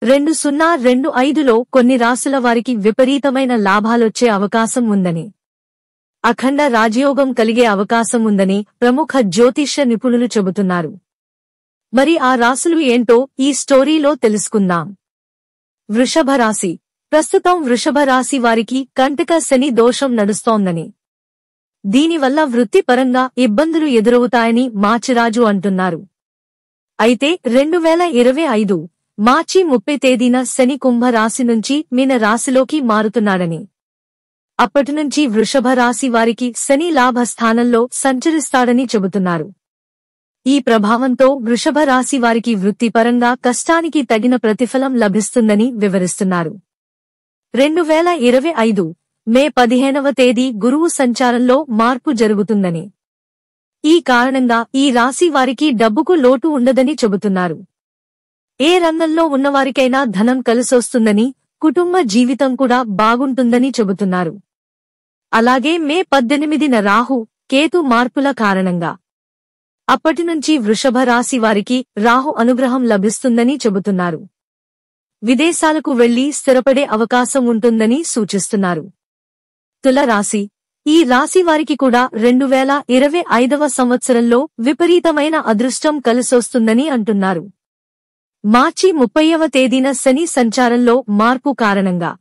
2025లో కొన్ని రాశుల వారికి విపరీతమైన లాభాలొచ్చే అవకాశం ఉందని, అఖండ రాజయోగం కలిగే అవకాశం ఉందని ప్రముఖ జ్యోతిష్య నిపుణులు చెబుతున్నారు. మరి ఆ రాశులు ఏంటో ఈ స్టోరీలో తెలుసుకుందాం. వృషభ రాశి. ప్రస్తుతం వృషభ రాశి వారికి కంటక శని దోషం నడుస్తోందని, దీనివల్ల వృత్తిపరంగా ఇబ్బందులు ఎదురవుతాయని మాచిరాజు అంటున్నారు. అయితే 2025 మార్చి 30 తేదీన శని కుంభ రాశి నుంచి మీన రాశిలోకి మారుతున్నాడని, అప్పటినుంచి వృషభ రాశి వారికి శని లాభ స్థానంలో సంచరిస్తాడని చెబుతున్నారు. ఈ ప్రభావంతో వృషభ రాశి వారికి వృత్తిపరంగా కష్టానికి తగిన ప్రతిఫలం లభిస్తుందని వివరిస్తున్నారు. 2025 మే 15వ తేదీ గురువు సంచారంలో మార్పు జరుగుతుందని, ఈ కారణంగా ఈ రాశి వారికి డబ్బుకు లోటు ఉండదని చెబుతున్నారు. ఏ రంగంలో ఉన్నవారికైనా ధనం కలిసొస్తుందని, కుటుంబ జీవితం కూడా బాగుంటుందని చెబుతున్నారు. అలాగే మే 18న రాహు, కేతు మార్పుల కారణంగా అప్పటినుంచి వృషభ రాశి వారికి రాహు అనుగ్రహం లభిస్తుందని చెబుతున్నారు. విదేశాలకు వెళ్లి స్థిరపడే అవకాశం ఉంటుందని సూచిస్తున్నారు. తుల రాశి. ఈ రాశి వారికి కూడా 2025వ సంవత్సరంలో విపరీతమైన అదృష్టం కలిసొస్తుందని అంటున్నారు. మార్చి 30వ తేదీన శని సంచారంలో మార్పు కారణంగా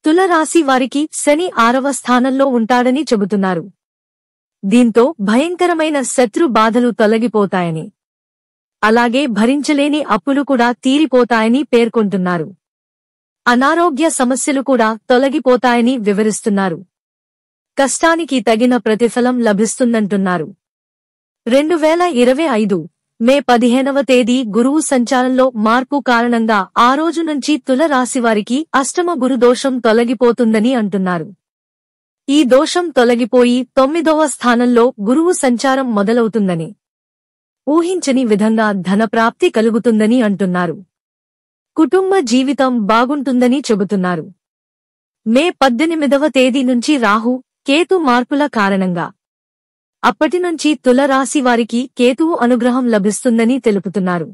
తుల రాశి వారికి శని 6వ స్థానంలో ఉంటాడని చెబుతున్నారు. దీంతో భయంకరమైన శత్రు బాధలు తొలగిపోతాయని, అలాగే భరించలేని అప్పులు కూడా తీరిపోతాయని పేర్కొంటున్నారు. అనారోగ్య సమస్యలు కూడా తొలగిపోతాయని వివరిస్తున్నారు. కష్టానికి తగిన ప్రతిఫలం లభిస్తుందంటున్నారు. 2025 మే 15వ తేదీ గురువు సంచారంలో మార్పు కారణంగా ఆ రోజు నుంచి తుల రాశివారికి అష్టమ గురు దోషం తొలగిపోతుందని అంటున్నారు. ఈ దోషం తొలగిపోయి 9వ స్థానంలో గురువు సంచారం మొదలవుతుందని, ఊహించని విధంగా ధనప్రాప్తి కలుగుతుందని అంటున్నారు. కుటుంబ జీవితం బాగుంటుందని చెబుతున్నారు. మే 18వ తేదీ నుంచి రాహు, కేతు మార్పుల కారణంగా అప్పటినుంచి తుల రాశి వారికి కేతువు అనుగ్రహం లభిస్తుందని తెలుపుతున్నారు.